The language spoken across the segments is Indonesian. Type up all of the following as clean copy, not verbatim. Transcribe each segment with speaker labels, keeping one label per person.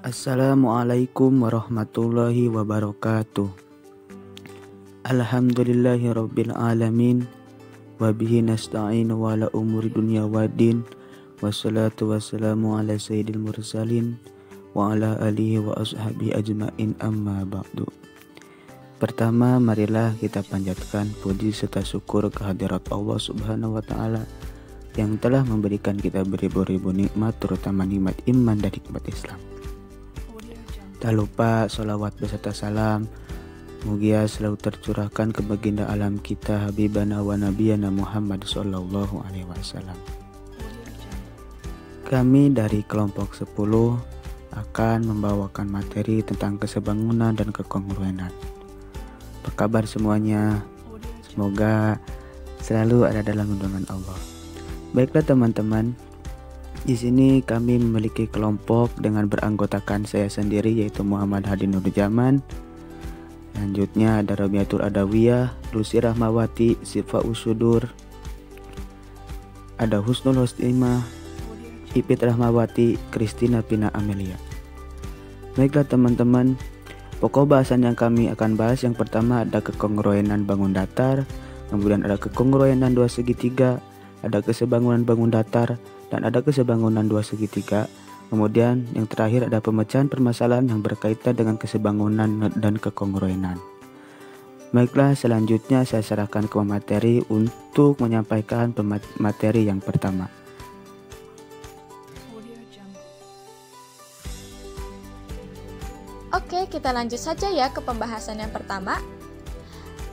Speaker 1: Assalamualaikum warahmatullahi wabarakatuh. Alhamdulillahi rabbil alamin. Wabihi nasta'inu ala umuri dunya waddin. Wassalatu wassalamu ala sayyidil mursalin wa ala alihi wa ashabihi ajma'in, amma ba'du. Pertama, marilah kita panjatkan puji serta syukur kehadirat Allah Subhanahu wa Ta'ala yang telah memberikan kita beribu-ribu nikmat, terutama nikmat iman dan nikmat Islam. Tak lupa sholawat beserta salam mugia selalu tercurahkan ke baginda alam kita Habibana wa Nabiyana Muhammad sallallahu alaihi wasallam. Kami dari kelompok 10 akan membawakan materi tentang kesebangunan dan kekongruenan. Apa kabar semuanya? Semoga selalu ada dalam lindungan Allah. Baiklah teman-teman, di sini kami memiliki kelompok dengan beranggotakan saya sendiri, yaitu Muhammad Hadi Nurjaman. Selanjutnya ada Rabiatul Adawiyah, Lucy Rahmawati, Sifa Usudur, ada Husnul Hostimah, Ipit Rahmawati, Kristina Pina Amelia. Baiklah teman-teman, pokok bahasan yang kami akan bahas yang pertama ada kekongruenan bangun datar, kemudian ada kekongruenan dua segitiga, ada kesebangunan bangun datar, dan ada kesebangunan dua segitiga. Kemudian yang terakhir ada pemecahan permasalahan yang berkaitan dengan kesebangunan dan kekongruenan. Baiklah, selanjutnya saya serahkan ke pemateri untuk menyampaikan materi yang pertama.
Speaker 2: Oke, kita lanjut saja ya ke pembahasan yang pertama.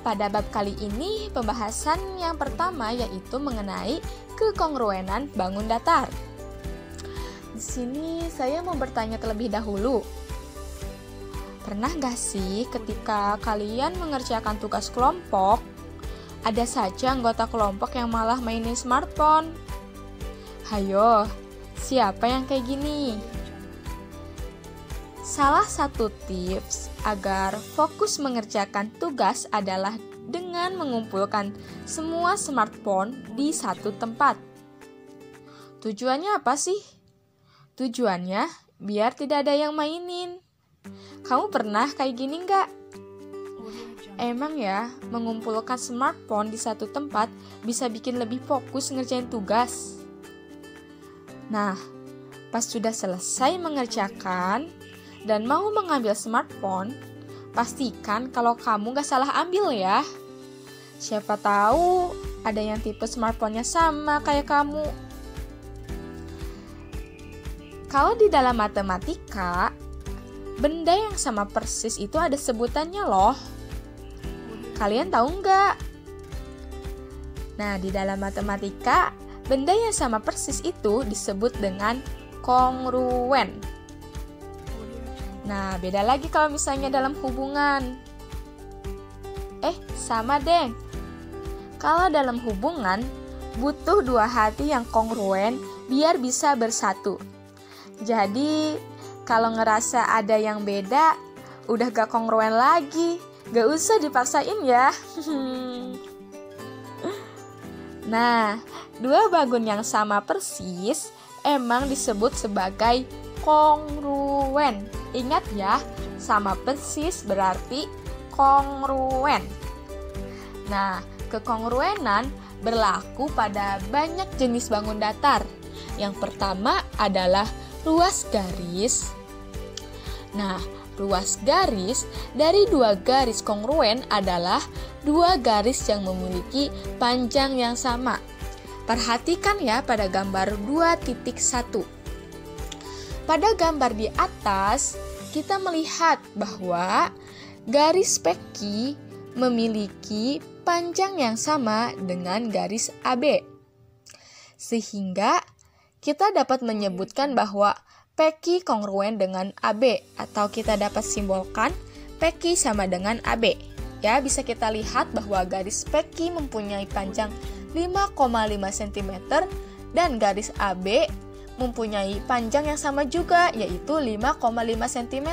Speaker 2: Pada bab kali ini, pembahasan yang pertama yaitu mengenai kekongruenan bangun datar. Di sini saya mau bertanya terlebih dahulu. Pernah gak sih ketika kalian mengerjakan tugas kelompok, ada saja anggota kelompok yang malah mainin smartphone? Hayo, siapa yang kayak gini? Salah satu tips agar fokus mengerjakan tugas adalah dengan mengumpulkan semua smartphone di satu tempat. Tujuannya apa sih? Tujuannya biar tidak ada yang mainin. Kamu pernah kayak gini nggak? Emang ya, mengumpulkan smartphone di satu tempat bisa bikin lebih fokus ngerjain tugas. Nah, pas sudah selesai mengerjakan dan mau mengambil smartphone, pastikan kalau kamu gak salah ambil ya. Siapa tahu ada yang tipe smartphone-nya sama kayak kamu. Kalau di dalam matematika, benda yang sama persis itu ada sebutannya loh. Kalian tahu nggak? Nah, di dalam matematika, benda yang sama persis itu disebut dengan kongruen. Nah, beda lagi kalau misalnya dalam hubungan. Sama deh. Kalau dalam hubungan, butuh dua hati yang kongruen biar bisa bersatu. Jadi, kalau ngerasa ada yang beda, udah gak kongruen lagi. Gak usah dipaksain ya. Nah, dua bangun yang sama persis emang disebut sebagai kongruen. Ingat ya, sama persis berarti kongruen. Nah, kekongruenan berlaku pada banyak jenis bangun datar. Yang pertama adalah ruas garis. Nah, ruas garis dari dua garis kongruen adalah dua garis yang memiliki panjang yang sama. Perhatikan ya pada gambar 2.1. Pada gambar di atas, kita melihat bahwa garis PQ memiliki panjang yang sama dengan garis AB. Sehingga kita dapat menyebutkan bahwa PQ kongruen dengan AB, atau kita dapat simbolkan PQ sama dengan AB. Ya, bisa kita lihat bahwa garis PQ mempunyai panjang 5,5 cm dan garis AB mempunyai panjang yang sama juga, yaitu 5,5 cm.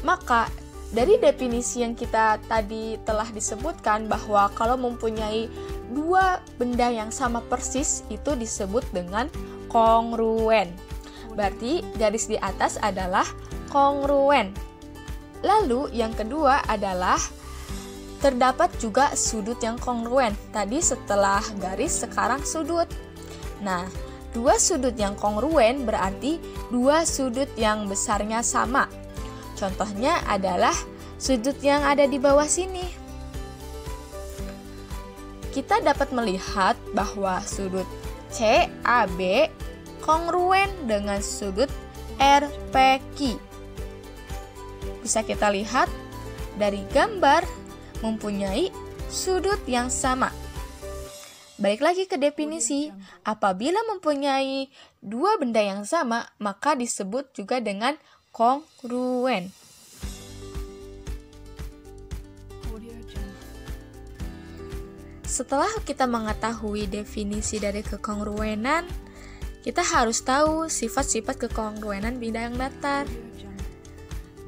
Speaker 2: Maka, dari definisi yang kita tadi telah disebutkan bahwa kalau mempunyai dua benda yang sama persis itu disebut dengan kongruen. Berarti garis di atas adalah kongruen. Lalu yang kedua adalah terdapat juga sudut yang kongruen. Tadi setelah garis, sekarang sudut. Nah, dua sudut yang kongruen berarti dua sudut yang besarnya sama. Contohnya adalah sudut yang ada di bawah sini. Kita dapat melihat bahwa sudut CAB kongruen dengan sudut RPQ. Bisa kita lihat dari gambar mempunyai sudut yang sama. Balik lagi ke definisi, apabila mempunyai dua benda yang sama, maka disebut juga dengan kongruen. Setelah kita mengetahui definisi dari kekongruenan, kita harus tahu sifat-sifat kekongruenan bidang datar.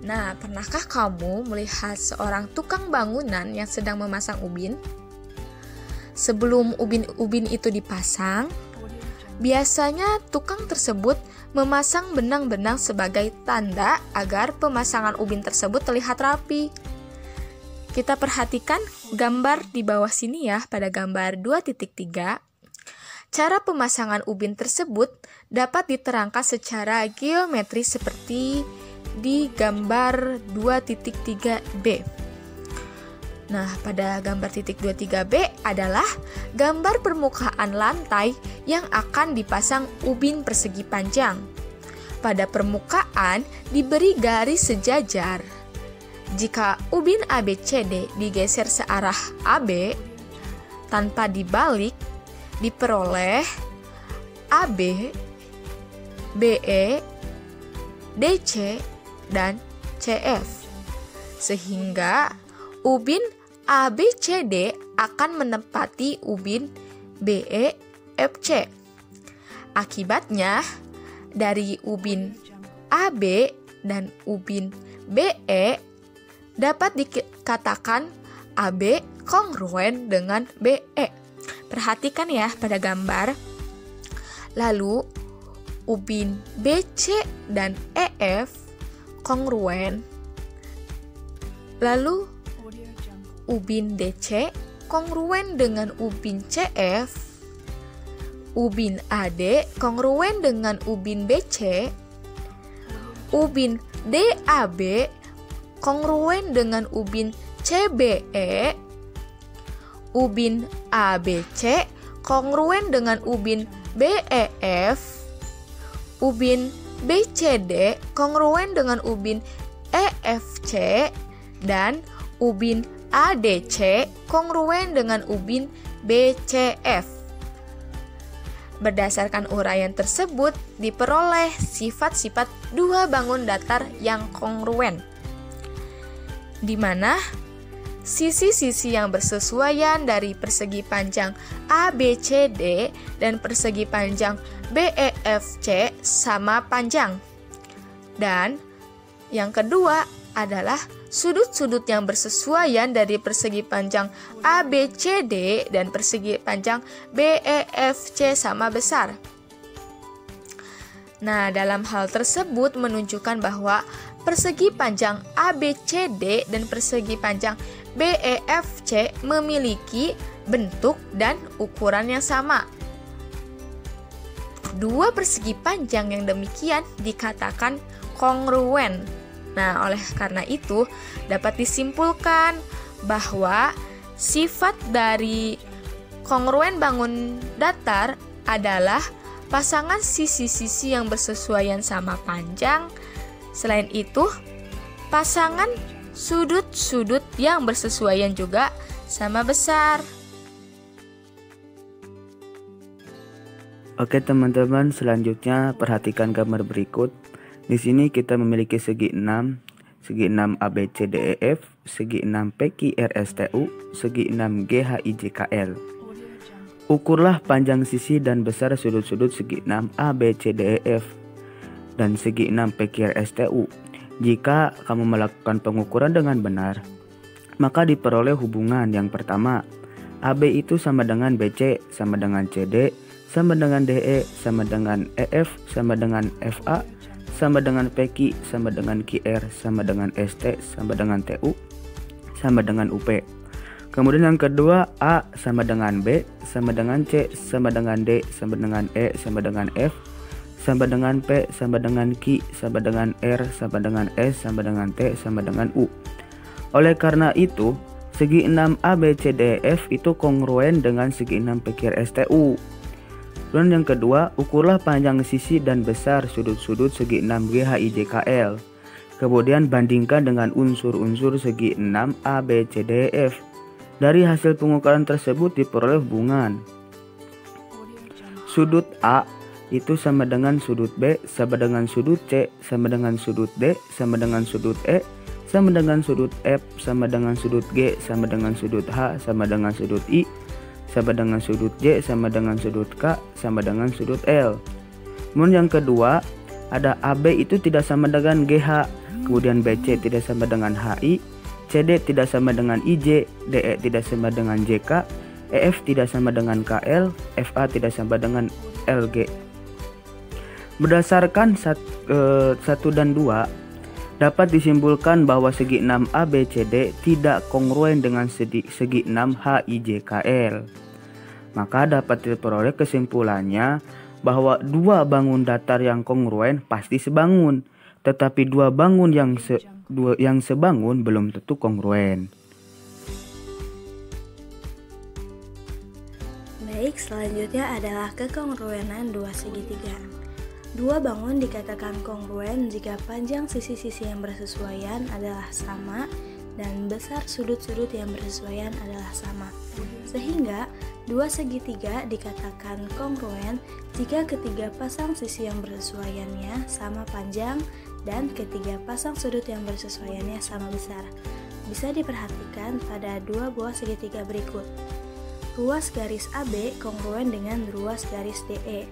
Speaker 2: Nah, pernahkah kamu melihat seorang tukang bangunan yang sedang memasang ubin? Sebelum ubin itu dipasang, biasanya tukang tersebut memasang benang-benang sebagai tanda agar pemasangan ubin tersebut terlihat rapi. Kita perhatikan gambar di bawah sini ya, pada gambar 2.3. Cara pemasangan ubin tersebut dapat diterangkan secara geometri seperti di gambar 2.3b. Nah, pada gambar titik 23b adalah gambar permukaan lantai yang akan dipasang ubin persegi panjang. Pada permukaan diberi garis sejajar. Jika ubin ABCD digeser searah AB tanpa dibalik, diperoleh AB, BE, DC, dan CF. Sehingga ubin ABCD akan menempati ubin BEFC. Akibatnya, dari ubin AB dan ubin BE dapat dikatakan AB kongruen dengan BE. Perhatikan ya pada gambar. Lalu ubin BC dan EF kongruen. Lalu ubin DC kongruen dengan ubin CF. Ubin AD kongruen dengan ubin BC. Ubin DAB kongruen dengan ubin CBE. Ubin ABC kongruen dengan ubin BEF. Ubin BCD kongruen dengan ubin EFC. Dan ubin ADC kongruen dengan ubin BCF. Berdasarkan uraian tersebut diperoleh sifat-sifat dua bangun datar yang kongruen, di mana sisi-sisi yang bersesuaian dari persegi panjang ABCD dan persegi panjang BEFC sama panjang. Dan yang kedua adalah sudut-sudut yang bersesuaian dari persegi panjang ABCD dan persegi panjang BEFC sama besar. Nah, dalam hal tersebut menunjukkan bahwa persegi panjang ABCD dan persegi panjang BEFC memiliki bentuk dan ukuran yang sama. Dua persegi panjang yang demikian dikatakan kongruen. Nah, oleh karena itu dapat disimpulkan bahwa sifat dari kongruen bangun datar adalah pasangan sisi-sisi yang bersesuaian sama panjang. Selain itu, pasangan sudut-sudut yang bersesuaian juga sama besar.
Speaker 1: Oke teman-teman, selanjutnya perhatikan gambar berikut. Di sini kita memiliki segi 6 ABCDEF, segi 6 PQRSTU, segi 6 GHIJKL. Ukurlah panjang sisi dan besar sudut-sudut segi 6 ABCDEF dan segi 6 PQRSTU. Jika kamu melakukan pengukuran dengan benar, maka diperoleh hubungan yang pertama. AB itu sama dengan BC sama dengan CD sama dengan DE sama dengan EF sama dengan FA sama dengan PQ sama dengan QR sama dengan ST sama dengan TU sama dengan UP. Kemudian yang kedua, A sama dengan B sama dengan C sama dengan D sama dengan E sama dengan F sama dengan P sama dengan Q sama dengan R sama dengan S sama dengan T sama dengan U. Oleh karena itu, segi 6 A, B, C, D, E, F itu kongruen dengan segi 6 PQ, S, T, U. Dan yang kedua, ukurlah panjang sisi dan besar sudut-sudut segi 6 G, H, I, J, K, L. Kemudian bandingkan dengan unsur-unsur segi 6 A, B, C, D, E, F. Dari hasil pengukuran tersebut diperoleh hubungan sudut A itu sama dengan sudut B sama dengan sudut C sama dengan sudut D sama dengan sudut E sama dengan sudut F sama dengan sudut G sama dengan sudut H sama dengan sudut I sama dengan sudut J sama dengan sudut K sama dengan sudut L. Kemudian yang kedua, ada AB itu tidak sama dengan GH, kemudian BC tidak sama dengan HI, CD tidak sama dengan IJ, DE tidak sama dengan JK, EF tidak sama dengan KL, FA tidak sama dengan LG. Berdasarkan 1 dan 2, dapat disimpulkan bahwa segi 6 ABCD tidak kongruen dengan segi 6 HIJKL. Maka dapat diperoleh kesimpulannya bahwa dua bangun datar yang kongruen pasti sebangun, tetapi dua bangun yang sebangun belum tentu kongruen.
Speaker 3: Baik, selanjutnya adalah kekongruenan dua segitiga. Dua bangun dikatakan kongruen jika panjang sisi-sisi yang bersesuaian adalah sama dan besar sudut-sudut yang bersesuaian adalah sama. Sehingga dua segitiga dikatakan kongruen jika ketiga pasang sisi yang bersesuaiannya sama panjang dan ketiga pasang sudut yang bersesuaiannya sama besar. Bisa diperhatikan pada dua buah segitiga berikut. Ruas garis AB kongruen dengan ruas garis DE.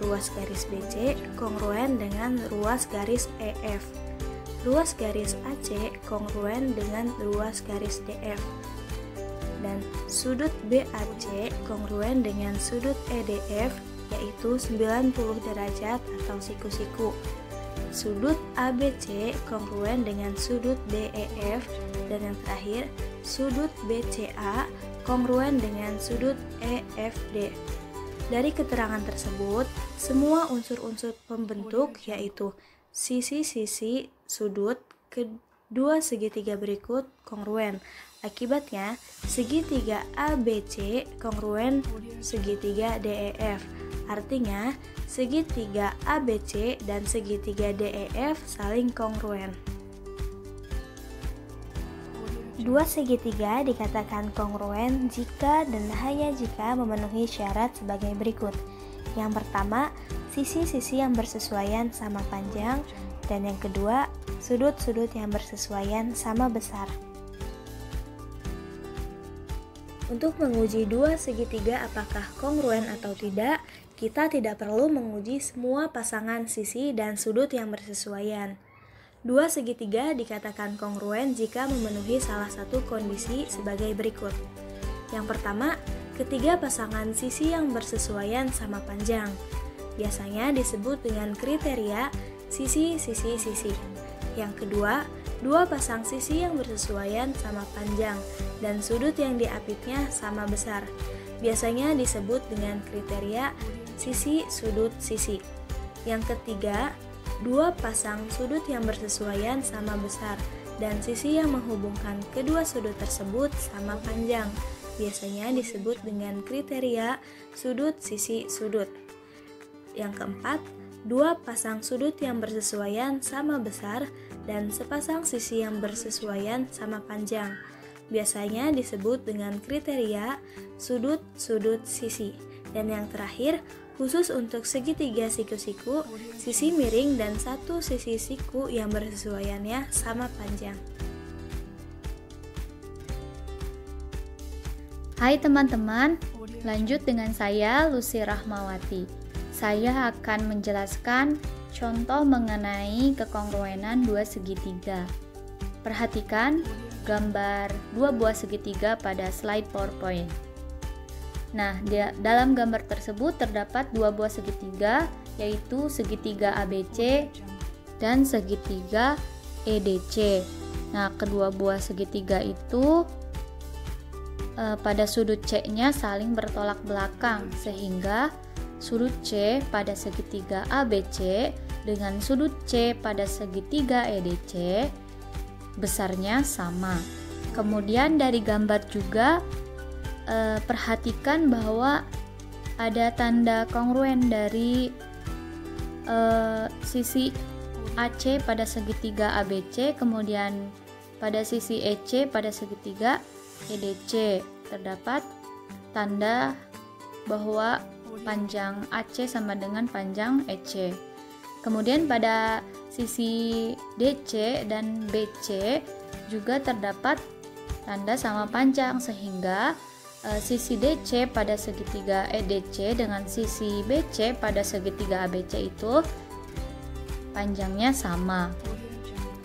Speaker 3: Ruas garis BC kongruen dengan ruas garis EF. Ruas garis AC kongruen dengan ruas garis DF. Dan sudut BAC kongruen dengan sudut EDF, yaitu 90 derajat atau siku-siku. Sudut ABC kongruen dengan sudut DEF, dan yang terakhir sudut BCA kongruen dengan sudut EFD. Dari keterangan tersebut, semua unsur-unsur pembentuk yaitu sisi-sisi sudut kedua segitiga berikut kongruen. Akibatnya, segitiga ABC kongruen segitiga DEF. Artinya, segitiga ABC dan segitiga DEF saling kongruen. Dua segitiga dikatakan kongruen jika dan hanya jika memenuhi syarat sebagai berikut. Yang pertama, sisi-sisi yang bersesuaian sama panjang, dan yang kedua, sudut-sudut yang bersesuaian sama besar. Untuk menguji dua segitiga apakah kongruen atau tidak, kita tidak perlu menguji semua pasangan sisi dan sudut yang bersesuaian. Dua segitiga dikatakan kongruen jika memenuhi salah satu kondisi sebagai berikut. Yang pertama, ketiga pasangan sisi yang bersesuaian sama panjang. Biasanya disebut dengan kriteria sisi-sisi-sisi. Yang kedua, dua pasang sisi yang bersesuaian sama panjang dan sudut yang diapitnya sama besar. Biasanya disebut dengan kriteria sisi-sudut-sisi. Yang ketiga, dua pasang sudut yang bersesuaian sama besar dan sisi yang menghubungkan kedua sudut tersebut sama panjang. Biasanya disebut dengan kriteria sudut sisi sudut. Yang keempat, dua pasang sudut yang bersesuaian sama besar dan sepasang sisi yang bersesuaian sama panjang. Biasanya disebut dengan kriteria sudut-sudut sisi. Dan yang terakhir, khusus untuk segitiga siku-siku, sisi miring dan satu sisi siku yang bersesuaiannya sama panjang.
Speaker 4: Hai teman-teman, lanjut dengan saya Lucy Rahmawati. Saya akan menjelaskan contoh mengenai kekongruenan dua segitiga. Perhatikan gambar dua buah segitiga pada slide PowerPoint. Nah, dalam gambar tersebut terdapat dua buah segitiga, yaitu segitiga ABC dan segitiga EDC. Nah, kedua buah segitiga itu pada sudut C-nya saling bertolak belakang, sehingga sudut C pada segitiga ABC dengan sudut C pada segitiga EDC besarnya sama. Kemudian dari gambar juga perhatikan bahwa ada tanda kongruen dari sisi AC pada segitiga ABC, kemudian pada sisi EC pada segitiga EDC terdapat tanda bahwa panjang AC sama dengan panjang EC. Kemudian pada sisi DC dan BC juga terdapat tanda sama panjang, sehingga sisi DC pada segitiga EDC dengan sisi BC pada segitiga ABC itu panjangnya sama,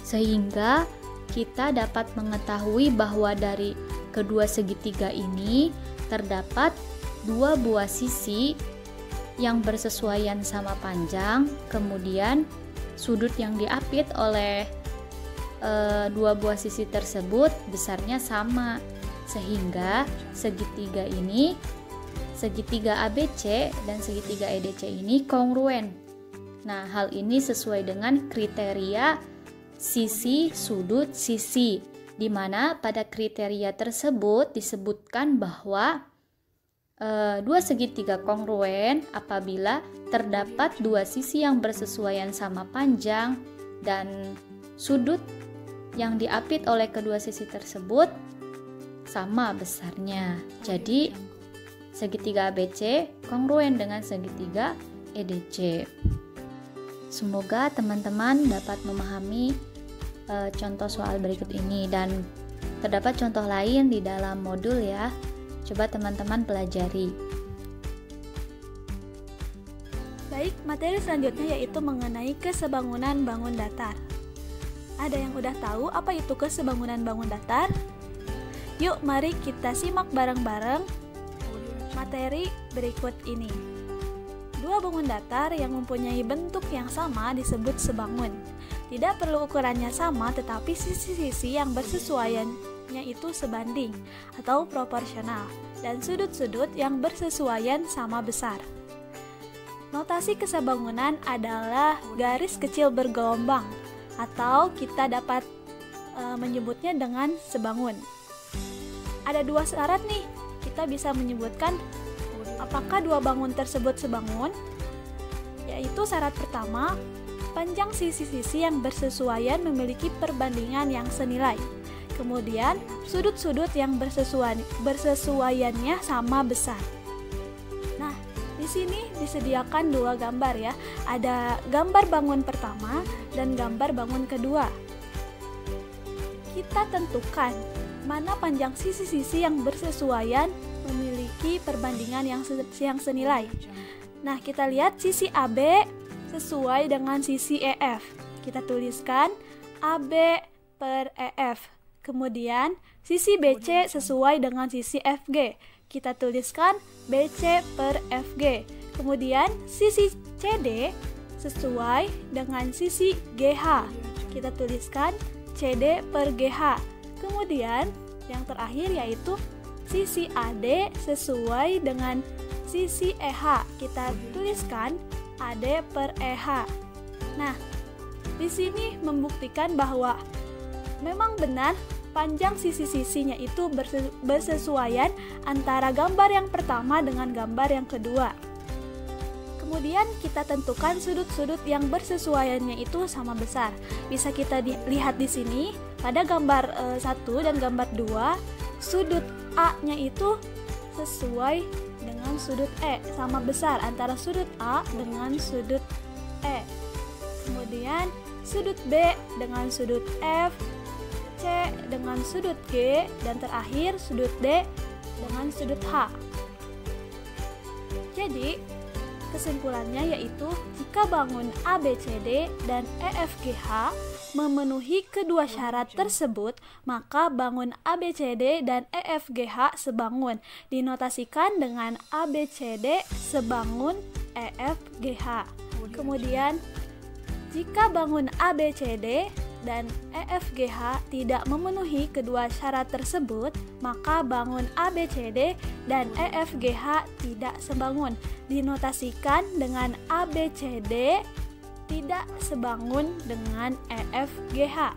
Speaker 4: sehingga kita dapat mengetahui bahwa dari kedua segitiga ini terdapat dua buah sisi yang bersesuaian sama panjang, kemudian sudut yang diapit oleh dua buah sisi tersebut besarnya sama, sehingga segitiga ini, segitiga ABC dan segitiga EDC ini kongruen. Nah, hal ini sesuai dengan kriteria sisi sudut sisi, di mana pada kriteria tersebut disebutkan bahwa dua segitiga kongruen apabila terdapat dua sisi yang bersesuaian sama panjang dan sudut yang diapit oleh kedua sisi tersebut sama besarnya. Jadi segitiga ABC kongruen dengan segitiga EDC. Semoga teman-teman dapat memahami contoh soal berikut ini, dan terdapat contoh lain di dalam modul ya. Coba teman-teman pelajari.
Speaker 3: Baik, materi selanjutnya yaitu mengenai kesebangunan bangun datar. Ada yang udah tahu apa itu kesebangunan bangun datar? Yuk, mari kita simak bareng-bareng materi berikut ini. Dua bangun datar yang mempunyai bentuk yang sama disebut sebangun. Tidak perlu ukurannya sama, tetapi sisi-sisi yang bersesuaiannya itu sebanding atau proporsional, dan sudut-sudut yang bersesuaian sama besar. Notasi kesebangunan adalah garis kecil bergelombang, atau kita dapat menyebutnya dengan sebangun. Ada dua syarat nih, kita bisa menyebutkan apakah dua bangun tersebut sebangun, yaitu syarat pertama, panjang sisi-sisi yang bersesuaian memiliki perbandingan yang senilai. Kemudian, sudut-sudut yang bersesuaiannya sama besar. Nah, di sini disediakan dua gambar ya. Ada gambar bangun pertama dan gambar bangun kedua. Kita tentukan mana panjang sisi-sisi yang bersesuaian memiliki perbandingan yang senilai. Nah, kita lihat sisi AB sesuai dengan sisi EF. Kita tuliskan AB per EF. Kemudian, sisi BC sesuai dengan sisi FG. Kita tuliskan BC per FG. Kemudian, sisi CD sesuai dengan sisi GH. Kita tuliskan CD per GH. Kemudian, yang terakhir yaitu sisi AD sesuai dengan sisi EH. Kita tuliskan AD per EH. Nah, di sini membuktikan bahwa memang benar panjang sisi-sisinya itu bersesuaian antara gambar yang pertama dengan gambar yang kedua. Kemudian kita tentukan sudut-sudut yang bersesuaiannya itu sama besar. Bisa kita lihat di sini pada gambar 1 dan gambar 2, sudut A-nya itu sesuai dengan sudut E, sama besar antara sudut A dengan sudut E. Kemudian sudut B dengan sudut F, C dengan sudut G, dan terakhir sudut D dengan sudut H. Jadi, Kesimpulannya yaitu jika bangun ABCD dan EFGH memenuhi kedua syarat tersebut, maka bangun ABCD dan EFGH sebangun. Dinotasikan dengan ABCD sebangun EFGH. Kemudian jika bangun ABCD dan EFGH tidak memenuhi kedua syarat tersebut, maka bangun ABCD dan EFGH tidak sebangun. Dinotasikan dengan ABCD tidak sebangun dengan EFGH.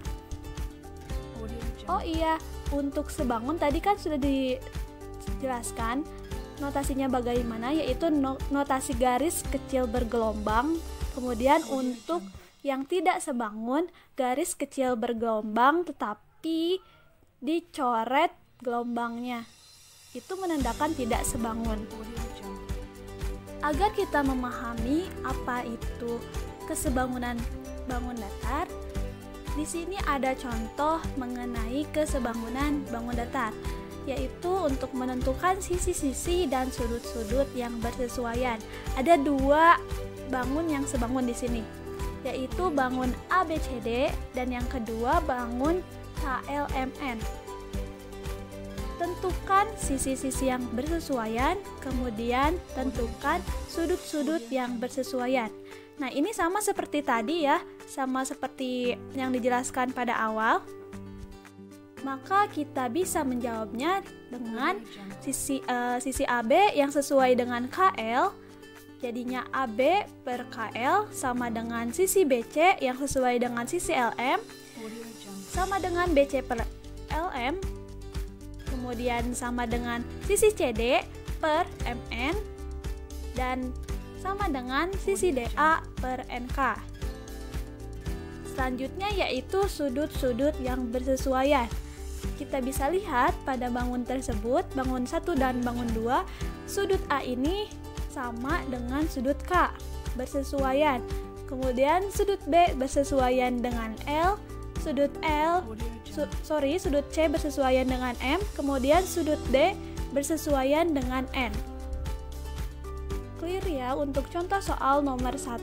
Speaker 3: Oh iya, untuk sebangun tadi kan sudah dijelaskan notasinya bagaimana, yaitu notasi garis kecil bergelombang. Kemudian untuk yang tidak sebangun, garis kecil bergelombang tetapi dicoret gelombangnya. Itu menandakan tidak sebangun. Agar kita memahami apa itu kesebangunan bangun datar, di sini ada contoh mengenai kesebangunan bangun datar, yaitu untuk menentukan sisi-sisi dan sudut-sudut yang bersesuaian. Ada dua bangun yang sebangun di sini, yaitu bangun ABCD dan yang kedua bangun KLMN. Tentukan sisi-sisi yang bersesuaian, kemudian tentukan sudut-sudut yang bersesuaian. Nah, ini sama seperti tadi ya, sama seperti yang dijelaskan pada awal. Maka kita bisa menjawabnya dengan sisi AB yang sesuai dengan KL. Jadinya AB per KL sama dengan sisi BC yang sesuai dengan sisi LM sama dengan BC per LM, kemudian sama dengan sisi CD per MN dan sama dengan sisi DA per NK. Selanjutnya yaitu sudut-sudut yang bersesuaian. Kita bisa lihat pada bangun tersebut, bangun 1 dan bangun 2, sudut A ini sama dengan sudut K, bersesuaian. Kemudian sudut B bersesuaian dengan L, sudut C bersesuaian dengan M, kemudian sudut D bersesuaian dengan N. Clear ya untuk contoh soal nomor 1.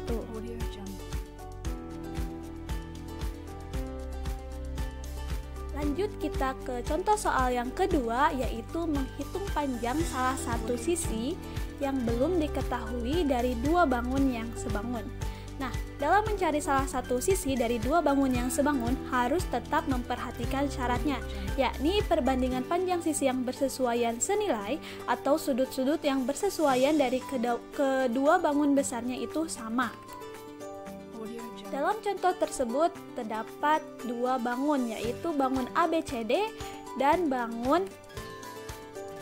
Speaker 3: Lanjut kita ke contoh soal yang kedua, yaitu menghitung panjang salah satu sisi yang belum diketahui dari dua bangun yang sebangun. Nah, dalam mencari salah satu sisi dari dua bangun yang sebangun harus tetap memperhatikan syaratnya, yakni perbandingan panjang sisi yang bersesuaian senilai atau sudut-sudut yang bersesuaian dari kedua bangun besarnya itu sama. Dalam contoh tersebut terdapat dua bangun, yaitu bangun ABCD dan bangun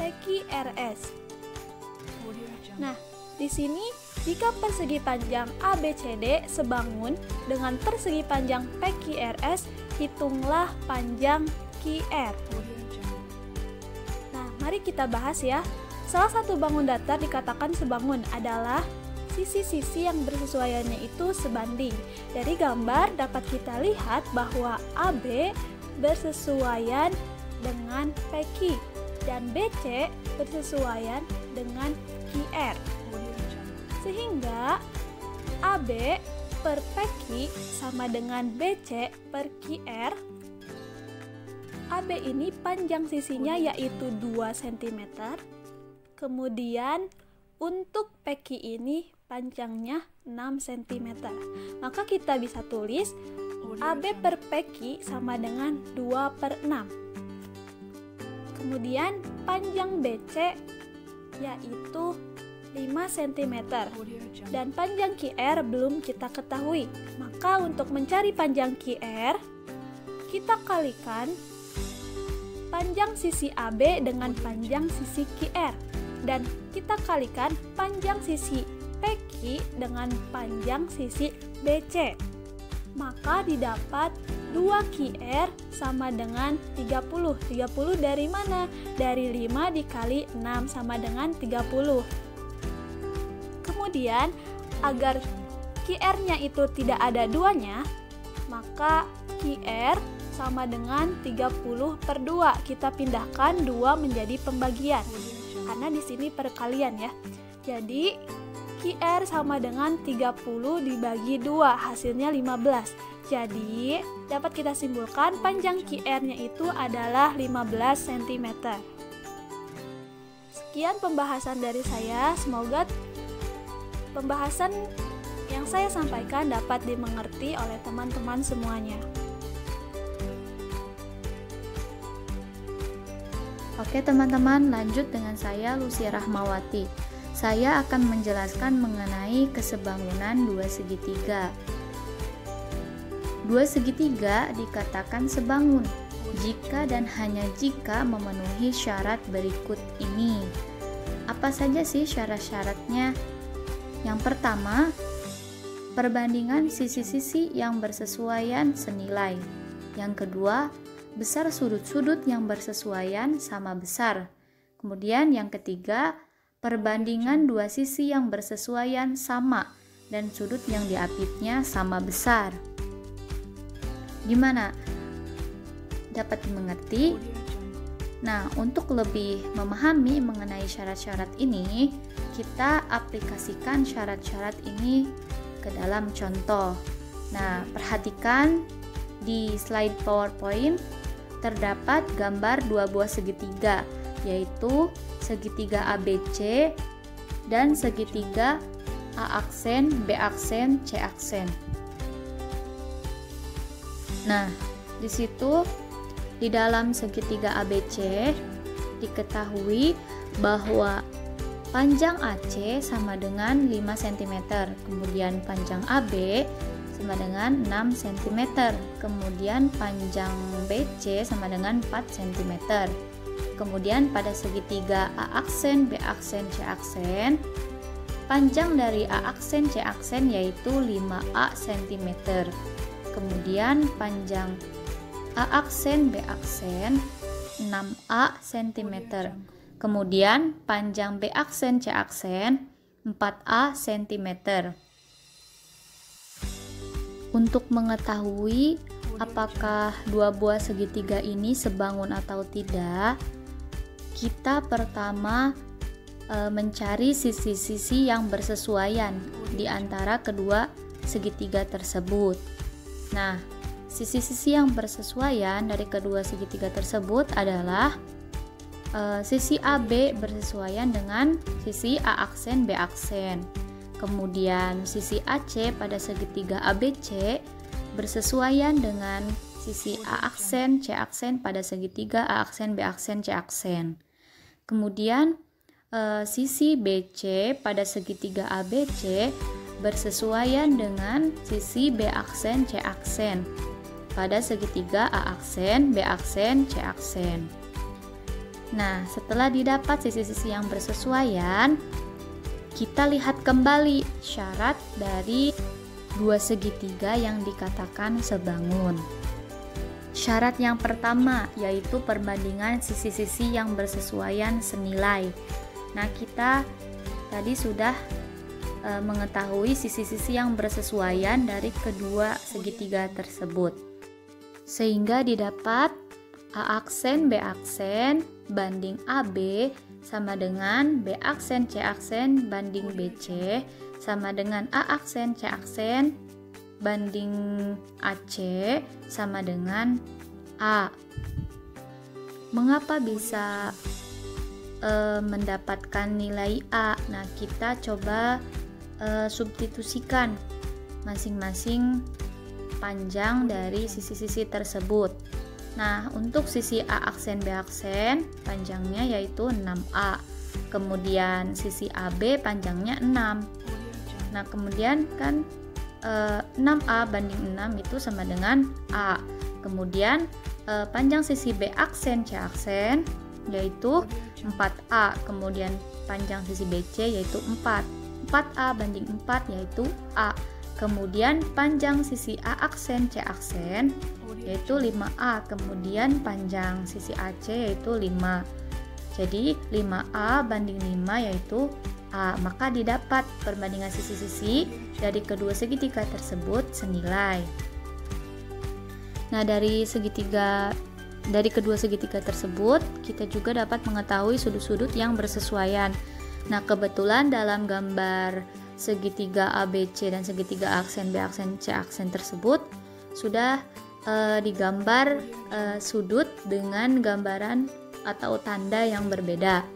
Speaker 3: PQRS. Nah, di sini jika persegi panjang ABCD sebangun dengan persegi panjang PQRS, hitunglah panjang QR. Nah, mari kita bahas ya. Salah satu bangun datar dikatakan sebangun adalah sisi-sisi yang bersesuaiannya itu sebanding. Dari gambar dapat kita lihat bahwa AB bersesuaian dengan PQ dan BC bersesuaian dengan QR. Sehingga AB per PQ sama dengan BC per QR. AB ini panjang sisinya yaitu 2 cm. Kemudian untuk PQ ini panjangnya 6 cm. Maka kita bisa tulis AB per PQ sama dengan 2 per 6. Kemudian panjang BC yaitu 5 cm dan panjang QR belum kita ketahui. Maka untuk mencari panjang QR, kita kalikan panjang sisi AB dengan panjang sisi QR dan kita kalikan panjang sisi PQ dengan panjang sisi BC. Maka didapat 2 QR sama dengan 30. 30 dari mana? Dari 5 dikali 6 sama dengan 30. Kemudian agar QR-nya itu tidak ada duanya, maka QR sama dengan 30 per 2. Kita pindahkan 2 menjadi pembagian. Karena di sini perkalian ya. Jadi QR sama dengan 30 dibagi 2, hasilnya 15. Jadi, dapat kita simpulkan panjang QR-nya itu adalah 15 cm. Sekian pembahasan dari saya, semoga pembahasan yang saya sampaikan dapat dimengerti oleh teman-teman semuanya.
Speaker 4: Oke teman-teman, lanjut dengan saya Lucia Rahmawati. Saya akan menjelaskan mengenai kesebangunan dua segitiga. Dua segitiga dikatakan sebangun jika dan hanya jika memenuhi syarat berikut ini. Apa saja sih syarat-syaratnya? Yang pertama, perbandingan sisi-sisi yang bersesuaian senilai. Yang kedua, besar sudut-sudut yang bersesuaian sama besar. Kemudian yang ketiga, perbandingan dua sisi yang bersesuaian sama dan sudut yang diapitnya sama besar. Gimana? Dapat dimengerti? Nah, untuk lebih memahami mengenai syarat-syarat ini, kita aplikasikan syarat-syarat ini ke dalam contoh. Nah, perhatikan di slide PowerPoint terdapat gambar dua buah segitiga, yaitu segitiga ABC dan segitiga A aksen, B aksen, C aksen. Nah, di situ di dalam segitiga ABC diketahui bahwa panjang AC sama dengan 5 cm, kemudian panjang AB sama dengan 6 cm, kemudian panjang BC sama dengan 4 cm. Kemudian pada segitiga A aksen, B aksen, C aksen, panjang dari A aksen, C aksen yaitu 5A cm. Kemudian panjang A aksen, B aksen 6A cm. Kemudian panjang B aksen, C aksen 4A cm. Untuk mengetahui apakah dua buah segitiga ini sebangun atau tidak, kita pertama mencari sisi-sisi yang bersesuaian di antara kedua segitiga tersebut. Nah, sisi-sisi yang bersesuaian dari kedua segitiga tersebut adalah sisi AB bersesuaian dengan sisi A aksen, B aksen. Kemudian sisi AC pada segitiga ABC bersesuaian dengan sisi A aksen, C aksen pada segitiga A aksen, B aksen, C aksen. Kemudian sisi BC pada segitiga ABC bersesuaian dengan sisi B aksen, C aksen pada segitiga A aksen, B aksen, C aksen. Nah, setelah didapat sisi-sisi yang bersesuaian, kita lihat kembali syarat dari dua segitiga yang dikatakan sebangun. Syarat yang pertama yaitu perbandingan sisi-sisi yang bersesuaian senilai. Nah, kita tadi sudah mengetahui sisi-sisi yang bersesuaian dari kedua segitiga tersebut. Sehingga didapat A aksen, B aksen banding AB sama dengan B aksen, C aksen banding BC sama dengan A aksen, C aksen banding AC sama dengan A. Mengapa bisa mendapatkan nilai A? Nah, kita coba substitusikan masing-masing panjang dari sisi-sisi tersebut. Nah, untuk sisi A aksen, B aksen panjangnya yaitu 6A. Kemudian sisi AB panjangnya 6. Nah, kemudian kan 6A banding 6 itu sama dengan A. Kemudian panjang sisi B aksen, C aksen yaitu 4A. Kemudian panjang sisi BC yaitu 4. 4A banding 4 yaitu A. Kemudian panjang sisi A aksen, C aksen yaitu 5A. Kemudian panjang sisi AC yaitu 5. Jadi 5A banding 5 yaitu A. Maka didapat perbandingan sisi-sisi dari kedua segitiga tersebut senilai. Nah, dari kedua segitiga tersebut kita juga dapat mengetahui sudut-sudut yang bersesuaian. Nah, kebetulan dalam gambar segitiga ABC dan segitiga aksen B, aksen C, aksen tersebut sudah digambar sudut dengan gambaran atau tanda yang berbeda.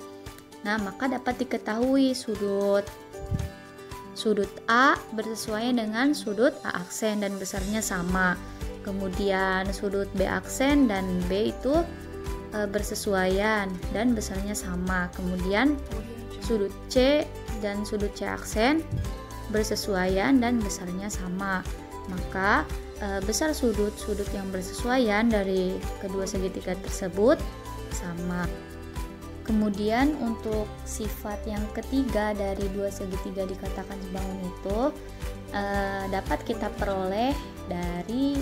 Speaker 4: Nah, maka dapat diketahui sudut A bersesuaian dengan sudut A aksen dan besarnya sama. Kemudian sudut B aksen dan B itu bersesuaian dan besarnya sama. Kemudian sudut C dan sudut C aksen bersesuaian dan besarnya sama. Maka besar sudut-sudut yang bersesuaian dari kedua segitiga tersebut sama. Kemudian untuk sifat yang ketiga dari dua segitiga dikatakan sebangun itu dapat kita peroleh dari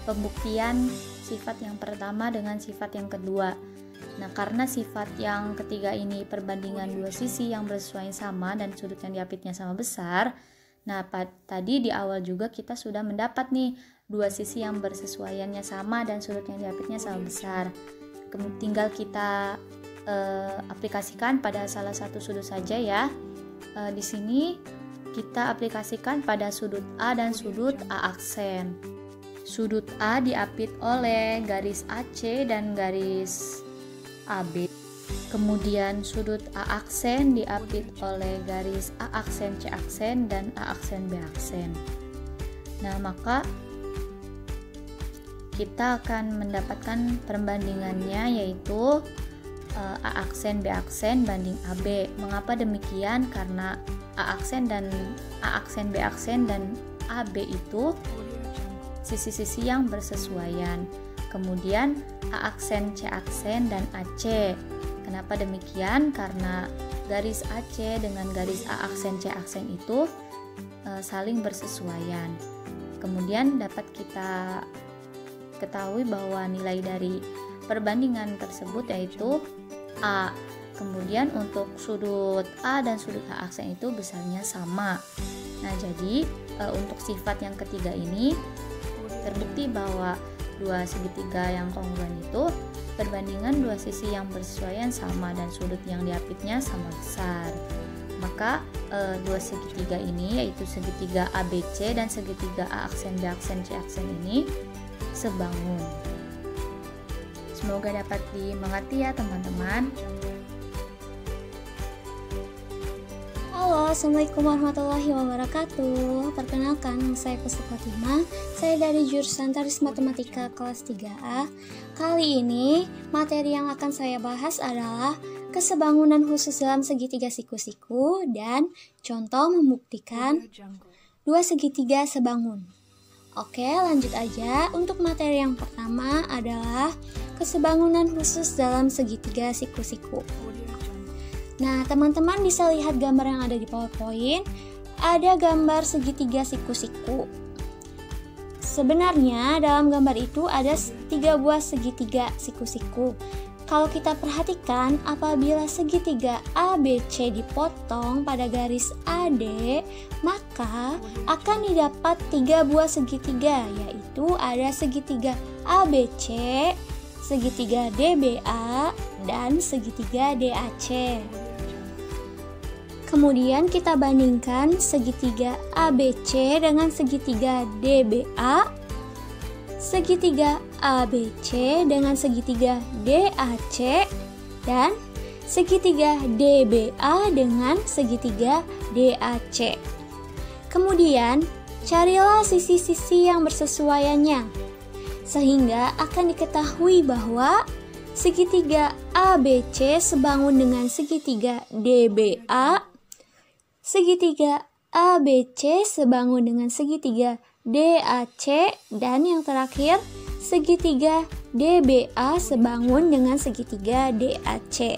Speaker 4: pembuktian sifat yang pertama dengan sifat yang kedua. Nah, karena sifat yang ketiga ini perbandingan dua sisi yang bersesuaian sama dan sudut yang diapitnya sama besar. Nah, tadi di awal juga kita sudah mendapat nih dua sisi yang bersesuaiannya sama dan sudut yang diapitnya sama besar. Tinggal kita aplikasikan pada salah satu sudut saja ya. Di sini kita aplikasikan pada sudut A dan sudut A aksen. Sudut A diapit oleh garis AC dan garis AB. Kemudian sudut A aksen diapit oleh garis A aksen, C aksen, dan A aksen, B aksen. Nah, maka kita akan mendapatkan perbandingannya yaitu A aksen, B aksen banding AB. Mengapa demikian? Karena A aksen, B aksen, dan AB itu sisi-sisi yang bersesuaian. Kemudian A aksen, C aksen, dan AC. Kenapa demikian? Karena garis AC dengan garis A aksen, C aksen itu saling bersesuaian. Kemudian dapat kita ketahui bahwa nilai dari perbandingan tersebut yaitu A. Kemudian untuk sudut A dan sudut A aksen itu besarnya sama. Nah, jadi untuk sifat yang ketiga ini terbukti bahwa dua segitiga yang kongruen itu perbandingan dua sisi yang bersesuaian sama dan sudut yang diapitnya sama besar. Maka dua segitiga ini yaitu segitiga ABC dan segitiga A aksen, B aksen, C aksen ini sebangun. Semoga dapat dimengerti ya teman-teman.
Speaker 5: Halo, Assalamualaikum warahmatullahi wabarakatuh. Perkenalkan, saya Puspa Fatimah. Saya dari jurusan Taris Matematika kelas 3A. Kali ini, materi yang akan saya bahas adalah kesebangunan khusus dalam segitiga siku-siku dan contoh membuktikan dua segitiga sebangun. Oke, lanjut aja. Untuk materi yang pertama adalah kesebangunan khusus dalam segitiga siku-siku. Nah, teman-teman bisa lihat gambar yang ada di PowerPoint. Ada gambar segitiga siku-siku. Sebenarnya dalam gambar itu ada 3 buah segitiga siku-siku. Kalau kita perhatikan, apabila segitiga ABC dipotong pada garis AD, maka akan didapat 3 buah segitiga, yaitu ada segitiga ABC, segitiga DBA, dan segitiga DAC. Kemudian kita bandingkan segitiga ABC dengan segitiga DBA, segitiga ABC dengan segitiga DAC, dan segitiga DBA dengan segitiga DAC. Kemudian carilah sisi-sisi yang bersesuaiannya, sehingga akan diketahui bahwa segitiga ABC sebangun dengan segitiga DBA, segitiga ABC sebangun dengan segitiga DAC, dan yang terakhir segitiga DBA sebangun dengan segitiga DAC.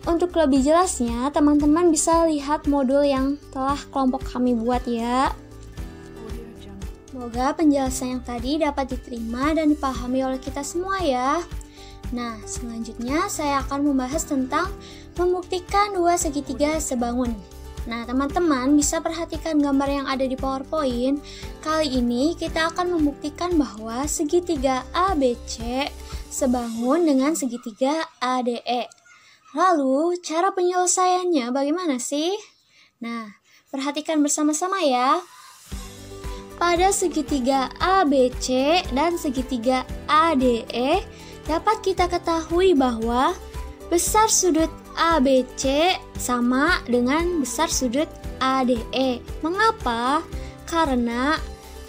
Speaker 5: Untuk lebih jelasnya, teman-teman bisa lihat modul yang telah kelompok kami buat ya. Semoga penjelasan yang tadi dapat diterima dan dipahami oleh kita semua ya. Nah, selanjutnya saya akan membahas tentang membuktikan dua segitiga sebangun. Nah, teman-teman bisa perhatikan gambar yang ada di PowerPoint. Kali ini kita akan membuktikan bahwa segitiga ABC sebangun dengan segitiga ADE. Lalu, cara penyelesaiannya bagaimana sih? Nah, perhatikan bersama-sama ya. Pada segitiga ABC dan segitiga ADE, dapat kita ketahui bahwa besar sudut ABC sama dengan besar sudut ADE. Mengapa? Karena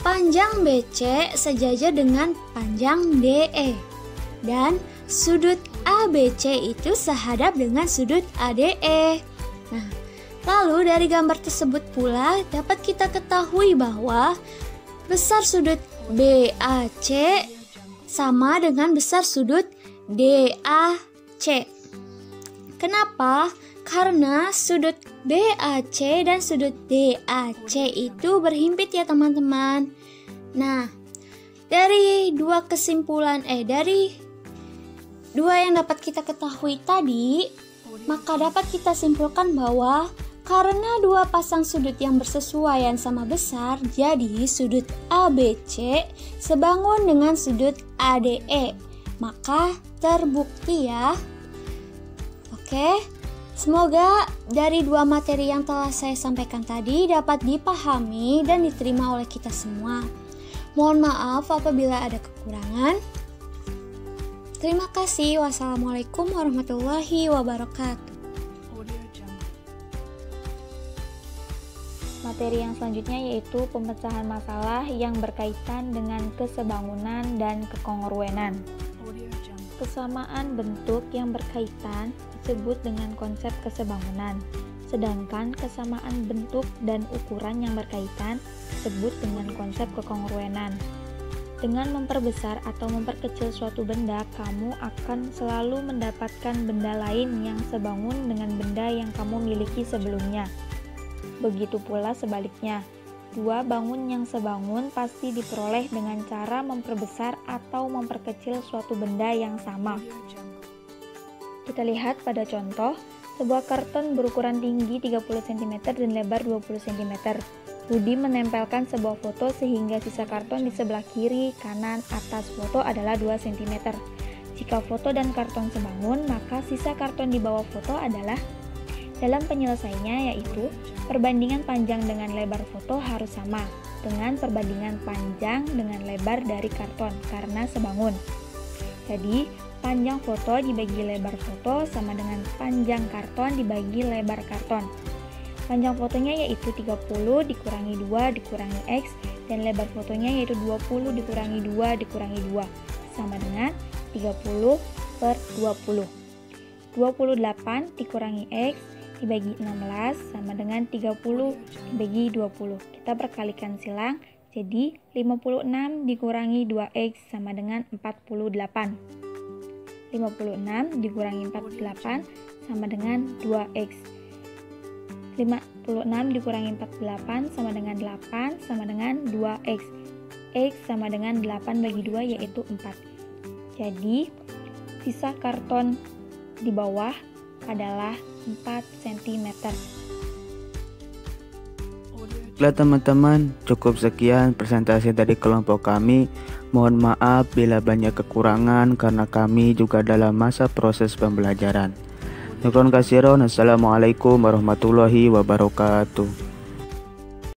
Speaker 5: panjang BC sejajar dengan panjang DE. Dan sudut ABC itu sehadap dengan sudut ADE. Nah, lalu dari gambar tersebut pula dapat kita ketahui bahwa besar sudut BAC sama dengan besar sudut DAC. Kenapa? Karena sudut BAC dan sudut DAC itu berhimpit ya teman-teman. Nah, dari dua yang dapat kita ketahui tadi, maka dapat kita simpulkan bahwa karena dua pasang sudut yang bersesuaian sama besar, jadi sudut ABC sebangun dengan sudut ADE. Maka terbukti ya. Oke, semoga dari dua materi yang telah saya sampaikan tadi dapat dipahami dan diterima oleh kita semua. Mohon maaf apabila ada kekurangan. Terima kasih. Wassalamualaikum warahmatullahi wabarakatuh.
Speaker 4: Materi yang selanjutnya yaitu pemecahan masalah yang berkaitan dengan kesebangunan dan kekongruenan. Kesamaan bentuk yang berkaitan disebut dengan konsep kesebangunan, sedangkan kesamaan bentuk dan ukuran yang berkaitan disebut dengan konsep kekongruenan. Dengan memperbesar atau memperkecil suatu benda, kamu akan selalu mendapatkan benda lain yang sebangun dengan benda yang kamu miliki sebelumnya. Begitu pula sebaliknya, dua bangun yang sebangun pasti diperoleh dengan cara memperbesar atau memperkecil suatu benda yang sama. Kita lihat pada contoh, sebuah karton berukuran tinggi 30 cm dan lebar 20 cm. Budi menempelkan sebuah foto sehingga sisa karton di sebelah kiri, kanan, atas foto adalah 2 cm. Jika foto dan karton sebangun, maka sisa karton di bawah foto adalah, dalam penyelesaiannya yaitu, perbandingan panjang dengan lebar foto harus sama dengan perbandingan panjang dengan lebar dari karton karena sebangun. Jadi, panjang foto dibagi lebar foto sama dengan panjang karton dibagi lebar karton. Panjang fotonya yaitu 30 dikurangi 2 dikurangi X, dan lebar fotonya yaitu 20 dikurangi 2 dikurangi 2, sama dengan 30 per 20. 28 dikurangi X dibagi 16 sama dengan 30 dibagi 20. Kita perkalikan silang, jadi 56 dikurangi 2X sama dengan 48. 56 dikurangi 48 sama dengan 2X. 56 dikurangi 48 sama dengan 8 sama dengan 2X. X sama dengan 8 bagi 2 yaitu 4. Jadi, sisa karton di bawah adalah 4 cm.
Speaker 1: Baiklah teman-teman, cukup sekian presentasi dari kelompok kami. Mohon maaf bila banyak kekurangan karena kami juga dalam masa proses pembelajaran. Assalamualaikum warahmatullahi wabarakatuh.